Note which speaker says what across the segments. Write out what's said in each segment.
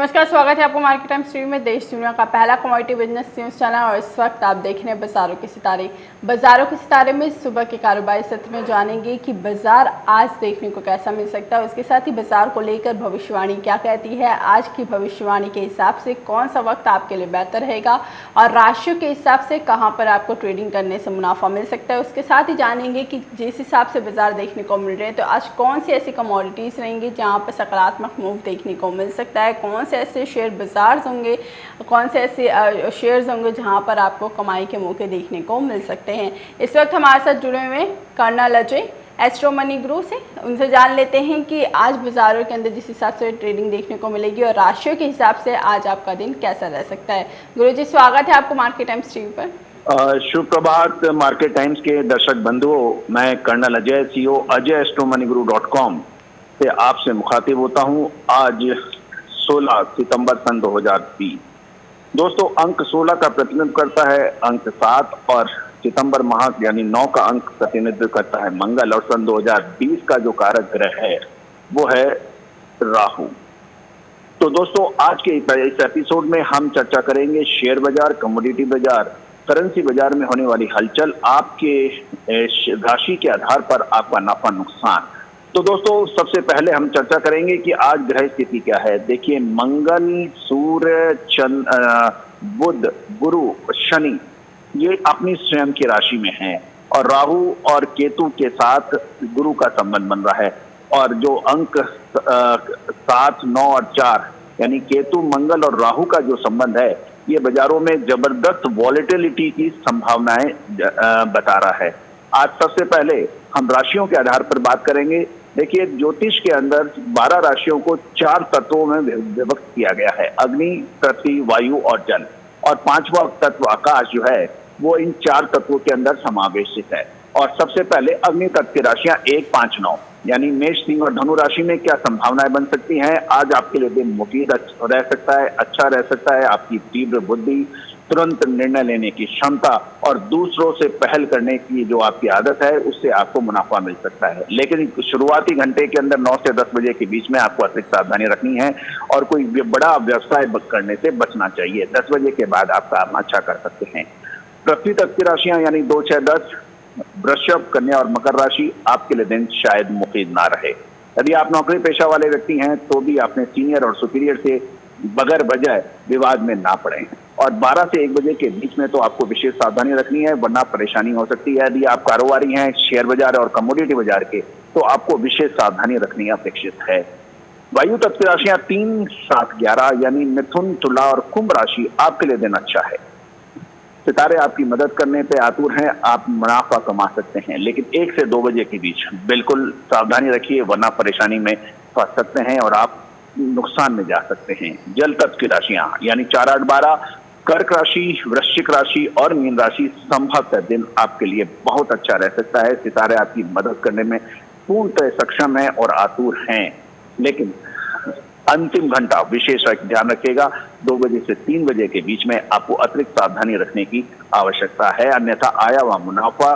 Speaker 1: नमस्कार, स्वागत है आपको मार्केट टाइम्स टीवी में। देश दुनिया का पहला कमोडिटी बिजनेस न्यूज़ चैनल और इस वक्त आप देख रहे हैं बाजारों के सितारे। बाजारों के सितारे में सुबह के कारोबारी सत्र में जानेंगे कि बाजार आज देखने को कैसा मिल सकता है। उसके साथ ही बाजार को लेकर भविष्यवाणी क्या कहती है, आज की भविष्यवाणी के हिसाब से कौन सा वक्त आपके लिए बेहतर रहेगा और राशियों के हिसाब से कहाँ पर आपको ट्रेडिंग करने से मुनाफा मिल सकता है। उसके साथ ही जानेंगे कि जिस हिसाब से बाजार देखने को मिल रहे हैं तो आज कौन सी ऐसी कमोडिटीज़ रहेंगी जहाँ पर सकारात्मक मूव देखने को मिल सकता है, कौन से ऐसे शेयर बाजार होंगे, कौन से ऐसे शेयर्स होंगे जहां पर आपको कमाई के मौके देखने को मिल सकते हैं। इस वक्त हमारे साथ जुड़े हुए कर्नल अजय एस्ट्रो मनी गुरु से, उनसे जान लेते हैं कि आज बाजारों के अंदर जिस हिसाब से ट्रेडिंग देखने को मिलेगी और राशियों के हिसाब से आज आपका दिन कैसा रह सकता है। गुरु जी, स्वागत है आपको मार्केट टाइम्स टीवी पर।
Speaker 2: शुभ प्रभात मार्केट टाइम्स के दर्शक बंधुओं, मैं कर्नल अजय, सीईओ अजय एस्ट्रोमनीगुरु.com से आपसे मुखातिब होता हूं। आज 16 सितंबर सन 2020। दोस्तों, अंक 16 का प्रतिनिधित्व करता है अंक 7 और सितंबर माह यानी 9 का अंक प्रतिनिधित्व करता है मंगल, और सन 2020 का जो कारक ग्रह है वो है राहु। तो दोस्तों, आज के इस एपिसोड में हम चर्चा करेंगे शेयर बाजार, कमोडिटी बाजार, करेंसी बाजार में होने वाली हलचल, आपके राशि के आधार पर आपका नफा नुकसान। तो दोस्तों, सबसे पहले हम चर्चा करेंगे कि आज ग्रह स्थिति क्या है। देखिए, मंगल, सूर्य, बुध, गुरु, शनि ये अपनी स्वयं की राशि में हैं और राहु और केतु के साथ गुरु का संबंध बन रहा है। और जो अंक 7, 9 और 4 यानी केतु, मंगल और राहु का जो संबंध है, ये बाजारों में जबरदस्त वॉलेटिलिटी की संभावनाएं बता रहा है। आज सबसे पहले हम राशियों के आधार पर बात करेंगे। देखिए, ज्योतिष के अंदर 12 राशियों को 4 तत्वों में विभक्त किया गया है, अग्नि, पृथ्वी, वायु और जल। और 5वां तत्व आकाश जो है वो इन 4 तत्वों के अंदर समावेशित है। और सबसे पहले अग्नि तत्व की राशियां 1, 5, 9 यानी मेष, सिंह और धनु राशि में क्या संभावनाएं बन सकती हैं। आज आपके लिए दिन मुफीद रह सकता है, अच्छा रह सकता है। आपकी तीव्र बुद्धि, तुरंत निर्णय लेने की क्षमता और दूसरों से पहल करने की जो आपकी आदत है, उससे आपको मुनाफा मिल सकता है। लेकिन शुरुआती घंटे के अंदर 9 से 10 बजे के बीच में आपको अतिरिक्त सावधानी रखनी है और कोई बड़ा व्यवसाय करने से बचना चाहिए। 10 बजे के बाद आप काम अच्छा कर सकते हैं। पृथ्वी तत्व की राशियां यानी 2, 6, 10, वृषभ, कन्या और मकर राशि, आपके लिए दिन शायद मुफीद ना रहे। यदि आप नौकरी पेशा वाले व्यक्ति हैं तो भी अपने सीनियर और सुपीरियर से बगैर वजह विवाद में ना पड़े। और 12 से 1 बजे के बीच में तो आपको विशेष सावधानी रखनी है, वरना परेशानी हो सकती है। यदि आप कारोबारी हैं शेयर बाजार और कमोडिटी बाजार के, तो आपको विशेष सावधानी रखनी अपेक्षित है। वायु तत्व की राशियां 3, 7, 11 यानी मिथुन, तुला और कुंभ राशि, आपके लिए दिन अच्छा है। सितारे आपकी मदद करने पे आतुर हैं, आप मुनाफा कमा सकते हैं, लेकिन 1 से 2 बजे के बीच बिल्कुल सावधानी रखिए, वरना परेशानी में फंस सकते हैं और आप नुकसान में जा सकते हैं। जल तत्व की राशियां यानी 4, 8, 12 कर्क राशि, वृश्चिक राशि और मीन राशि, संभवतः दिन आपके लिए बहुत अच्छा रह सकता है। सितारे आपकी मदद करने में पूर्णतः सक्षम है और आतुर हैं, लेकिन अंतिम घंटा विशेष ध्यान रखिएगा। 2 बजे से 3 बजे के बीच में आपको अतिरिक्त सावधानी रखने की आवश्यकता है, अन्यथा आया हुआ मुनाफा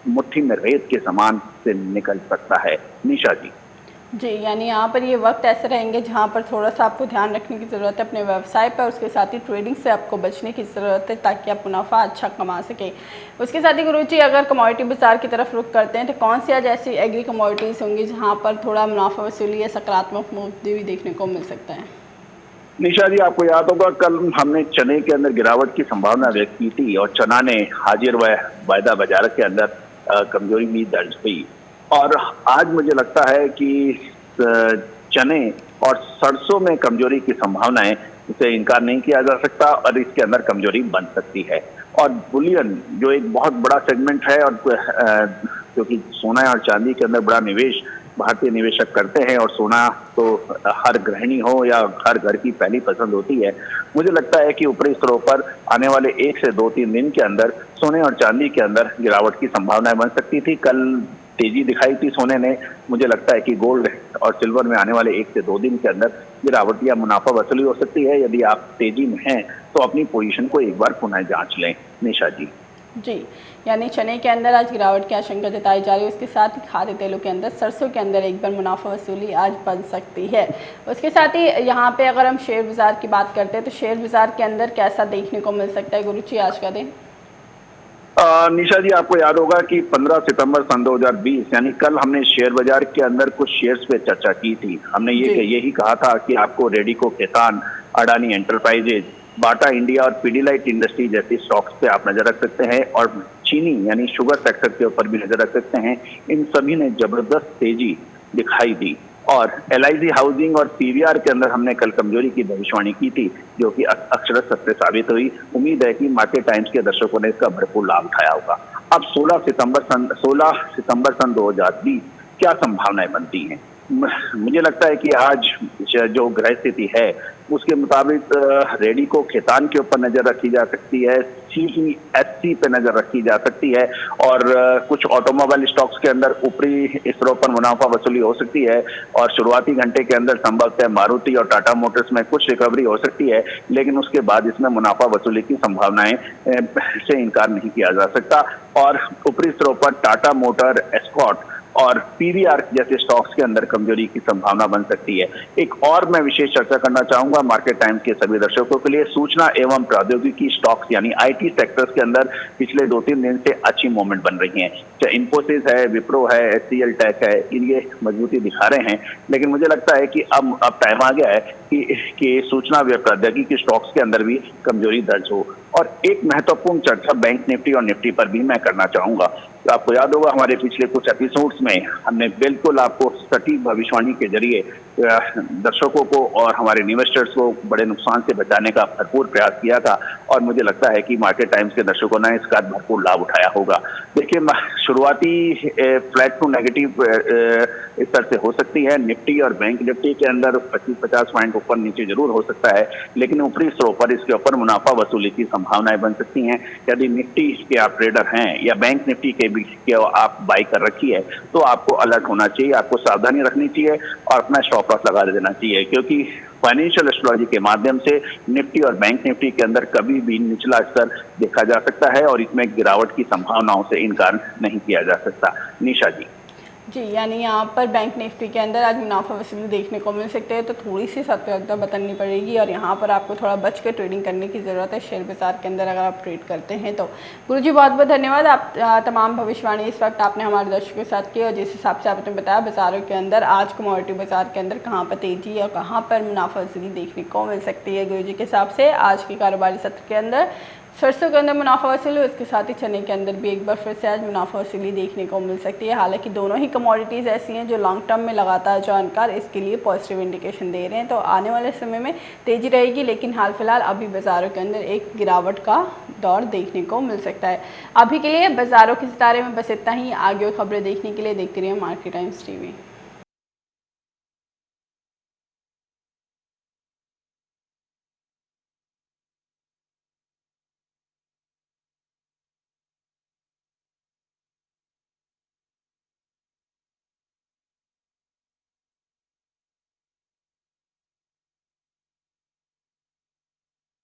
Speaker 2: मुट्ठी में रेत के समान से निकल सकता है। निशा जी।
Speaker 1: जी, यानी यहाँ पर ये वक्त ऐसे रहेंगे जहाँ पर थोड़ा सा आपको ध्यान रखने की ज़रूरत है अपने व्यवसाय पर, उसके साथ ही ट्रेडिंग से आपको बचने की ज़रूरत है ताकि आप मुनाफा अच्छा कमा सकें। उसके साथ ही गुरुजी, अगर कमोडिटी बाजार की तरफ रुख करते हैं तो कौन सी आज ऐसी एग्री कमोडिटीज़ होंगी जहाँ पर थोड़ा मुनाफा वसूली या सकारात्मक मूव भी देखने को मिल सकता है।
Speaker 2: निशा जी, आपको याद होगा कल हमने चने के अंदर गिरावट की संभावना व्यक्त की थी और चना ने हाजिर व वायदा बाजार के अंदर कमजोरी भी दर्ज हुई। और आज मुझे लगता है कि चने और सरसों में कमजोरी की संभावनाएं, इसे इनकार नहीं किया जा सकता और इसके अंदर कमजोरी बन सकती है। और बुलियन जो एक बहुत बड़ा सेगमेंट है, और क्योंकि सोना और चांदी के अंदर बड़ा निवेश भारतीय निवेशक करते हैं और सोना तो हर गृहिणी हो या हर घर की पहली पसंद होती है, मुझे लगता है कि ऊपरी स्तरों पर आने वाले 1 से 2-3 दिन के अंदर सोने और चांदी के अंदर गिरावट की संभावनाएं बन सकती थी। कल तेजी दिखाई थी सोने ने, मुझे लगता है कि गोल्ड और सिल्वर में आने वाले 1 से 2 दिन के अंदर गिरावट या मुनाफा वसूली हो सकती है। यदि आप तेजी में हैं तो अपनी पोजीशन को एक बार पुनः जांच लें। निशा जी।
Speaker 1: जी, यानी चने के अंदर आज गिरावट की आशंका जताई जा रही है। उसके साथ ही खाद्य तेलों के अंदर, सरसों के अंदर एक बार मुनाफा वसूली आज बन सकती है। उसके साथ ही यहाँ पे अगर हम शेयर बाज़ार की बात करते हैं तो शेयर बाज़ार के अंदर कैसा देखने को मिल सकता है गुरु जी आज का दिन?
Speaker 2: निशा जी, आपको याद होगा कि 15 सितंबर सन 2020 यानी कल हमने शेयर बाजार के अंदर कुछ शेयर्स पे चर्चा की थी। हमने यही कहा था कि आपको Radico Khaitan, Adani Enterprises, Bata India और पीडीलाइट इंडस्ट्री जैसी स्टॉक्स पे आप नजर रख सकते हैं और चीनी यानी शुगर सेक्टर के ऊपर भी नजर रख सकते हैं। इन सभी ने जबरदस्त तेजी दिखाई दी और एलआईसी हाउसिंग और पीवीआर के अंदर हमने कल कमजोरी की भविष्यवाणी की थी, जो कि अक्षरशः सत्य साबित हुई। उम्मीद है कि मार्केट टाइम्स के दर्शकों ने इसका भरपूर लाभ उठाया होगा। अब 16 सितंबर सन 2020 क्या संभावनाएं बनती हैं? मुझे लगता है कि आज जो ग्रह स्थिति है उसके मुताबिक रेडिको खेतान के ऊपर नजर रखी जा सकती है, सीईएससी पे नजर रखी जा सकती है और कुछ ऑटोमोबाइल स्टॉक्स के अंदर ऊपरी स्तरों पर मुनाफा वसूली हो सकती है और शुरुआती घंटे के अंदर संभवतः मारुति और टाटा मोटर्स में कुछ रिकवरी हो सकती है, लेकिन उसके बाद इसमें मुनाफा वसूली की संभावनाएं से इनकार नहीं किया जा सकता और ऊपरी स्तरों पर टाटा मोटर, एस्कॉर्ट और पीवीआर जैसे स्टॉक्स के अंदर कमजोरी की संभावना बन सकती है। एक और मैं विशेष चर्चा करना चाहूंगा मार्केट टाइम्स के सभी दर्शकों के लिए, सूचना एवं प्रौद्योगिकी स्टॉक्स यानी आईटी सेक्टर्स के अंदर पिछले 2-3 दिन से अच्छी मूवमेंट बन रही है। चाहे इन्फोसिस है, विप्रो है, एचसीएल टेक है, ये मजबूती दिखा रहे हैं, लेकिन मुझे लगता है कि अब टाइम आ गया है कि सूचना व प्रौद्योगिकी स्टॉक्स के अंदर भी कमजोरी दर्ज हो। और एक महत्वपूर्ण चर्चा बैंक निफ्टी और निफ्टी पर भी मैं करना चाहूंगा। तो आपको याद होगा हमारे पिछले कुछ एपिसोड्स में हमने बिल्कुल आपको सटीक भविष्यवाणी के जरिए दर्शकों को और हमारे इन्वेस्टर्स को बड़े नुकसान से बचाने का भरपूर प्रयास किया था और मुझे लगता है कि मार्केट टाइम्स के दर्शकों ने इसका भरपूर लाभ उठाया होगा। देखिए, शुरुआती फ्लैट टू नेगेटिव स्तर से हो सकती है। निफ्टी और बैंक निफ्टी के अंदर 25-50 पॉइंट ऊपर नीचे जरूर हो सकता है, लेकिन ऊपरी स्तरों पर इसके ऊपर मुनाफा वसूली की संभावनाएं बन सकती हैं। यदि निफ्टी के आप ट्रेडर हैं या बैंक निफ्टी के भी आप बाई कर रखी है तो आपको अलर्ट होना चाहिए, आपको सावधानी रखनी चाहिए और अपना स्टॉप लॉस लगा देना चाहिए, क्योंकि फाइनेंशियल एस्ट्रोलॉजी के माध्यम से निफ्टी और बैंक निफ्टी के अंदर कभी भी निचला स्तर देखा जा सकता है और इसमें गिरावट की संभावनाओं से इनकार नहीं किया जा सकता। निशा जी।
Speaker 1: जी, यानी यहाँ पर बैंक निफ्टी के अंदर आज मुनाफा वसूली देखने को मिल सकते हैं, तो थोड़ी सी सतर्कता बरतनी पड़ेगी और यहाँ पर आपको थोड़ा बच कर ट्रेडिंग करने की ज़रूरत है शेयर बाज़ार के अंदर अगर आप ट्रेड करते हैं तो। गुरुजी बहुत बहुत धन्यवाद। आप तमाम भविष्यवाणी इस वक्त आपने हमारे दर्शकों के साथ की और जिस हिसाब से आपने बताया बाज़ारों के अंदर आज कमोडिटी बाज़ार के अंदर कहाँ पर तेज़ी और कहाँ पर मुनाफा वसूली देखने को मिल सकती है। गुरुजी के हिसाब से आज के कारोबारी सत्र के अंदर सरसों के अंदर मुनाफा वसूली, उसके साथ ही चने के अंदर भी एक बार फिर से आज मुनाफा वसूली देखने को मिल सकती है। हालांकि दोनों ही कमोडिटीज़ ऐसी हैं जो लॉन्ग टर्म में लगातार जानकार इसके लिए पॉजिटिव इंडिकेशन दे रहे हैं, तो आने वाले समय में तेज़ी रहेगी, लेकिन हाल फिलहाल अभी बाज़ारों के अंदर एक गिरावट का दौर देखने को मिल सकता है। अभी के लिए बाज़ारों के सितारे में बस इतना ही। आगे खबरें देखने के लिए देखते रहिए मार्केट टाइम्स टीवी।